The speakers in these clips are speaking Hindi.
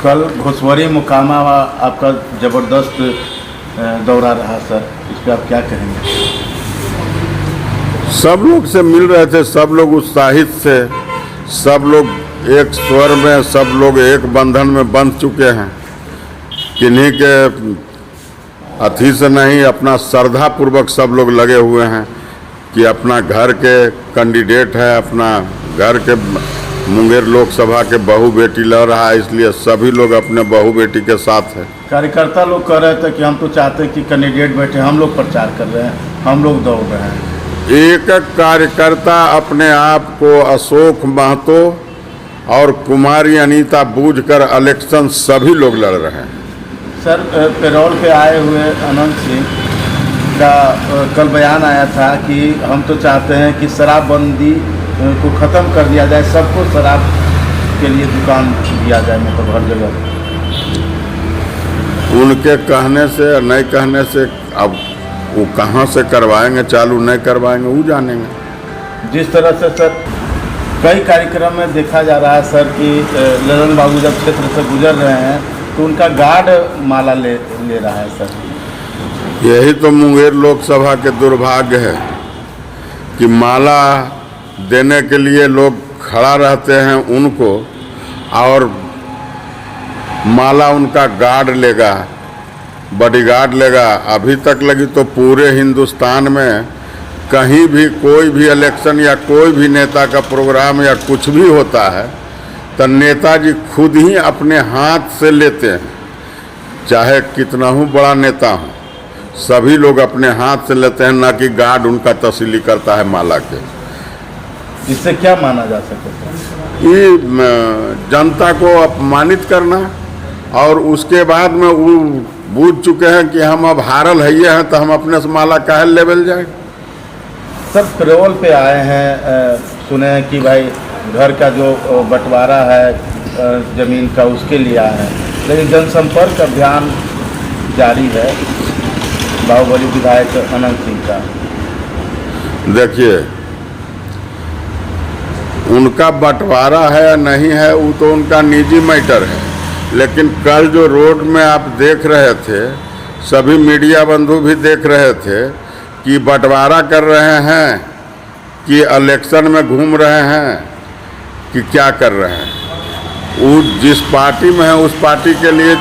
कल घुसवरी मुकामा आपका ज़बरदस्त दौरा रहा सर, इस पर आप क्या कहेंगे? सब लोग से मिल रहे थे, सब लोग उत्साहित से, सब लोग एक स्वर में, सब लोग एक बंधन में बंध चुके हैं। किन्हीं के अथी से नहीं, अपना श्रद्धा पूर्वक सब लोग लगे हुए हैं कि अपना घर के कैंडिडेट है, अपना घर के मुंगेर लोकसभा के बहू बेटी लड़ रहा है, इसलिए सभी लोग अपने बहू बेटी के साथ है। कार्यकर्ता लोग कह रहे थे कि हम तो चाहते हैं कि कैंडिडेट बैठे, हम लोग प्रचार कर रहे हैं, हम लोग दौड़ रहे हैं। एक एक कार्यकर्ता अपने आप को अशोक महतो और कुमारी अनीता बूझकर इलेक्शन सभी लोग लड़ रहे हैं। सर, पेरोल पे आए हुए अनंत सिंह का कल बयान आया था कि हम तो चाहते हैं कि शराबबंदी को ख़त्म कर दिया जाए, सबको शराब के लिए दुकान दिया जाए, मतलब हर जगह। उनके कहने से और नहीं कहने से अब वो कहाँ से करवाएंगे चालू, नहीं करवाएंगे वो जानेंगे। जिस तरह से सर कई कार्यक्रम में देखा जा रहा है सर कि ललन बाबू जब क्षेत्र से गुजर रहे हैं तो उनका गार्ड माला ले रहा है सर। यही तो मुंगेर लोकसभा के दुर्भाग्य है कि माला देने के लिए लोग खड़ा रहते हैं उनको, और माला उनका गार्ड लेगा, बॉडीगार्ड लेगा। अभी तक लगी तो पूरे हिंदुस्तान में कहीं भी कोई भी इलेक्शन या कोई भी नेता का प्रोग्राम या कुछ भी होता है तो नेताजी खुद ही अपने हाथ से लेते हैं, चाहे कितना ही बड़ा नेता हो, सभी लोग अपने हाथ से लेते हैं, ना कि गार्ड उनका तस्लीम करता है माला के। इससे क्या माना जा सकता है? ये जनता को अपमानित करना, और उसके बाद में वो बूझ चुके हैं कि हम अब हारल है हैं तो हम अपने से माला काहे लेवल जाए। सर, पेरोल पे आए हैं, सुने हैं कि भाई घर का जो बंटवारा है ज़मीन का उसके लिए आए हैं, लेकिन जनसंपर्क अभियान जारी है बाहुबली विधायक अनंत सिंह का। देखिए, उनका बंटवारा है या नहीं है वो तो उनका निजी मैटर है, लेकिन कल जो रोड में आप देख रहे थे, सभी मीडिया बंधु भी देख रहे थे कि बंटवारा कर रहे हैं कि इलेक्शन में घूम रहे हैं कि क्या कर रहे हैं। वो जिस पार्टी में है उस पार्टी के लिए,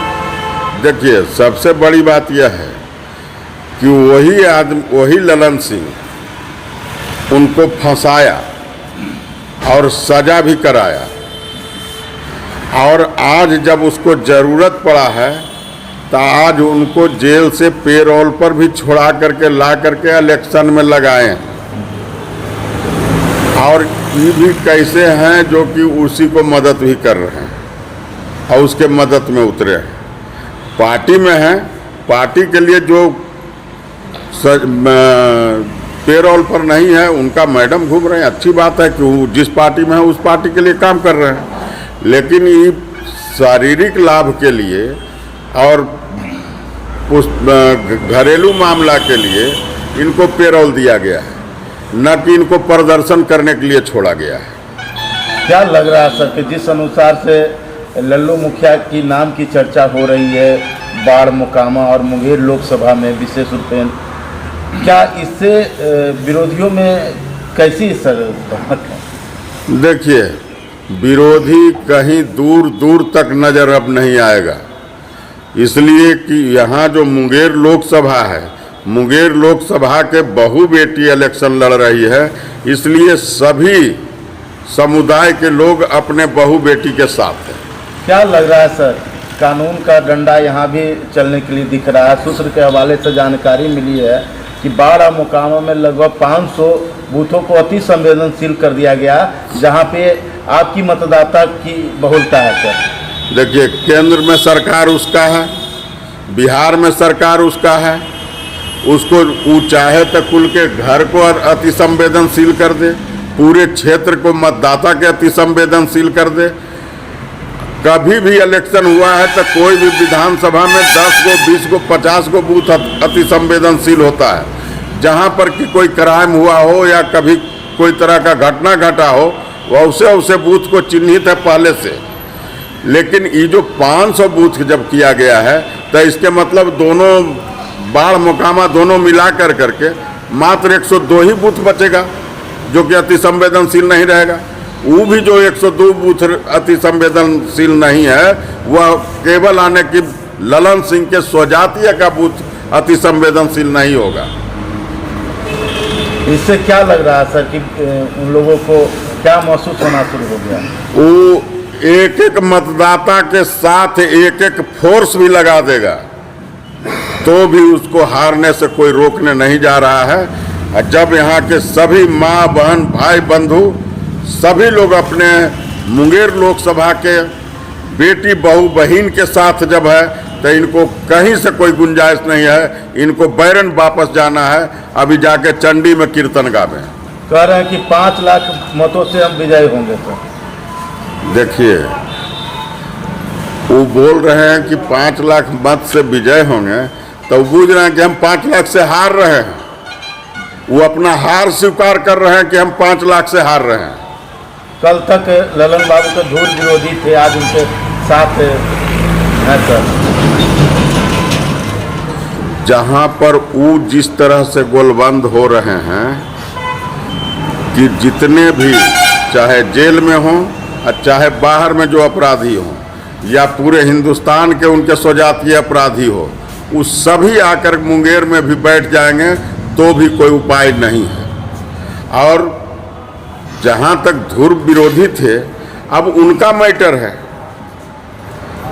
देखिए सबसे बड़ी बात यह है कि वही आदमी, वही ललन सिंह उनको फंसाया और सजा भी कराया, और आज जब उसको ज़रूरत पड़ा है तो आज उनको जेल से पेरोल पर भी छुड़ा करके ला करके इलेक्शन में लगाए, और ये भी कैसे हैं जो कि उसी को मदद भी कर रहे हैं और उसके मदद में उतरे हैं। पार्टी में हैं, पार्टी के लिए जो पेरोल पर नहीं है उनका मैडम घूम रहे हैं, अच्छी बात है कि वो जिस पार्टी में है उस पार्टी के लिए काम कर रहे हैं, लेकिन ये शारीरिक लाभ के लिए और उस घरेलू मामला के लिए इनको पेरोल दिया गया है, न कि इनको प्रदर्शन करने के लिए छोड़ा गया है। क्या लग रहा है सर कि जिस अनुसार से लल्लू मुखिया की नाम की चर्चा हो रही है बाढ़ मुकामा और मुंगेर लोकसभा में विशेष रूप में, क्या इससे विरोधियों में कैसी सर है? देखिए, विरोधी कहीं दूर दूर तक नज़र अब नहीं आएगा, इसलिए कि यहाँ जो मुंगेर लोकसभा है, मुंगेर लोकसभा के बहू बेटी इलेक्शन लड़ रही है, इसलिए सभी समुदाय के लोग अपने बहू बेटी के साथ हैं। क्या लग रहा है सर, कानून का डंडा यहाँ भी चलने के लिए दिख रहा है? सूत्र के हवाले से जानकारी मिली है कि बाढ़ मुकामा में लगभग 500 बूथों को अति संवेदनशील कर दिया गया, जहाँ पे आपकी मतदाता की बहुलता है सर। देखिए, केंद्र में सरकार उसका है, बिहार में सरकार उसका है, उसको वो चाहे तो कुल के घर को अति संवेदनशील कर दे, पूरे क्षेत्र को मतदाता के अति संवेदनशील कर दे। कभी भी इलेक्शन हुआ है तो कोई भी विधानसभा में 10 गो 20 गो 50 गो बूथ अति संवेदनशील होता है, जहाँ पर कि कोई क्राइम हुआ हो या कभी कोई तरह का घटना घटा हो, वैसे बूथ को चिन्हित है पहले से। लेकिन ये जो 500 बूथ जब किया गया है तो इसके मतलब दोनों बाढ़ मोकामा दोनों मिला कर करके मात्र 102 ही बूथ बचेगा जो कि अति संवेदनशील नहीं रहेगा। वो भी जो 102 बूथ अति संवेदनशील नहीं है वह केवल आने की ललन सिंह के स्वजातीय का बूथ अति संवेदनशील नहीं होगा। इससे क्या लग रहा है सर कि उन लोगों को क्या महसूस होना शुरू हो गया? वो एक एक मतदाता के साथ एक एक फोर्स भी लगा देगा तो भी उसको हारने से कोई रोकने नहीं जा रहा है। जब यहाँ के सभी माँ बहन भाई बंधु सभी लोग अपने मुंगेर लोकसभा के बेटी बहू बहन के साथ जब है तो इनको कहीं से कोई गुंजाइश नहीं है, इनको बैरन वापस जाना है। अभी जाके चंडी में कीर्तन गावे। कह रहे हैं कि 5 लाख मतों से हम विजयी होंगे सर। देखिए वो बोल रहे हैं कि 5 लाख मत से विजय होंगे तो बूझ रहे हैं कि हम 5 लाख से हार रहे हैं। वो अपना हार स्वीकार कर रहे हैं कि हम 5 लाख से हार रहे हैं। कल तक ललन बाबू के धूल विरोधी थे, आज उनके साथ हैं सर। जहां पर वो जिस तरह से गोलबंद हो रहे हैं कि जितने भी चाहे जेल में हों और चाहे बाहर में जो अपराधी हों या पूरे हिंदुस्तान के उनके स्वजातीय अपराधी हो, वो सभी आकर मुंगेर में भी बैठ जाएंगे तो भी कोई उपाय नहीं है। और जहां तक ध्रुव विरोधी थे अब उनका मैटर है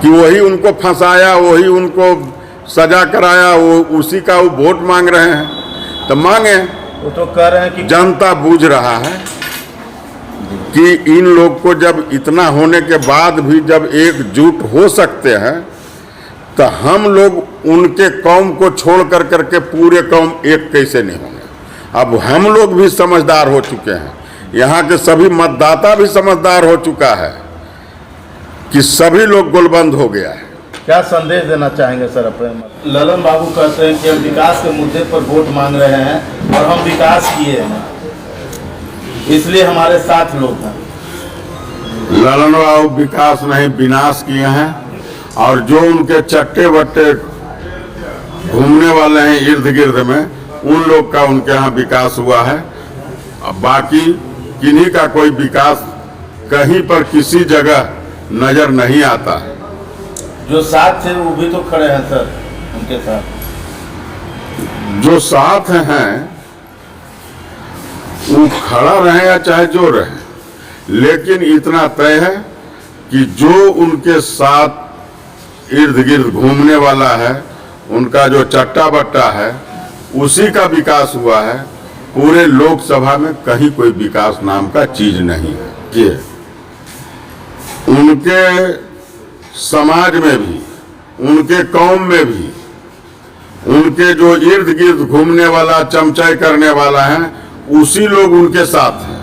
कि वही उनको फंसाया, वही उनको सजा कराया, वो उसी का वो वोट मांग रहे हैं तो मांगे। वो तो कह रहे हैं कि जनता बूझ रहा है कि इन लोग को जब इतना होने के बाद भी जब एकजुट हो सकते हैं तो हम लोग उनके कौम को छोड़ कर करके पूरे कौम एक कैसे नहीं होंगे। अब हम लोग भी समझदार हो चुके हैं, यहाँ के सभी मतदाता भी समझदार हो चुका है कि सभी लोग गोलबंद हो गया है। क्या संदेश देना चाहेंगे सर अपने? ललन बाबू कहते हैं कि हम विकास के मुद्दे पर वोट मांग रहे हैं और हम विकास किए हैं, इसलिए हमारे साथ लोग हैं। ललन बाबू विकास नहीं विनाश किए हैं और जो उनके चट्टे बट्टे घूमने वाले हैं इर्द गिर्द में उन लोग का उनके यहाँ विकास हुआ है। अब बाकी किन्हीं का कोई विकास कहीं पर किसी जगह नजर नहीं आता है। जो साथ थे वो भी तो खड़े हैं सर, उनके साथ जो साथ हैं वो खड़ा रहे या चाहे जो रहे, लेकिन इतना तय है कि जो उनके साथ इर्द गिर्द घूमने वाला है उनका जो चट्टा बट्टा है उसी का विकास हुआ है। पूरे लोकसभा में कहीं कोई विकास नाम का चीज नहीं है। ये उनके समाज में भी, उनके कौम में भी, उनके जो इर्द गिर्द घूमने वाला चमचाई करने वाला है उसी लोग उनके साथ हैं।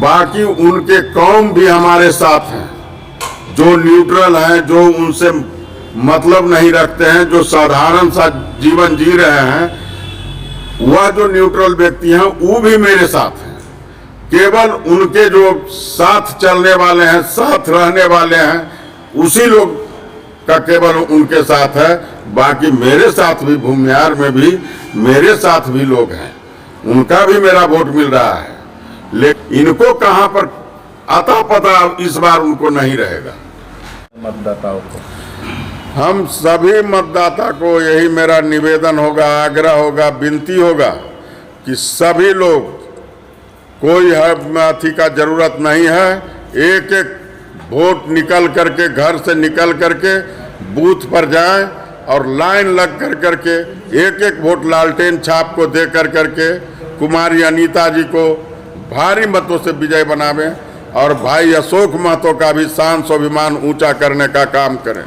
बाकी उनके कौम भी हमारे साथ हैं, जो न्यूट्रल हैं, जो उनसे मतलब नहीं रखते हैं, जो साधारण सा जीवन जी रहे हैं, वह जो न्यूट्रल व्यक्ति हैं वो भी मेरे साथ हैं। केवल उनके जो साथ चलने वाले हैं, साथ रहने वाले हैं, उसी लोग का केवल उनके साथ है। बाकी मेरे साथ भी भूमिहार में भी मेरे साथ भी लोग हैं, उनका भी मेरा वोट मिल रहा है। लेकिन इनको कहां पर अता पता इस बार उनको नहीं रहेगा। मतदाताओं को, हम सभी मतदाता को यही मेरा निवेदन होगा, आग्रह होगा, विनती होगा कि सभी लोग, कोई अथी का जरूरत नहीं है, एक एक वोट निकल करके घर से निकल करके बूथ पर जाएं और लाइन लग कर करके एक एक वोट लालटेन छाप को दे कर करके कुमारी अनीता जी को भारी मतों से विजय बनावें और भाई अशोक महतो का भी शान स्वाभिमान ऊंचा करने का काम करें।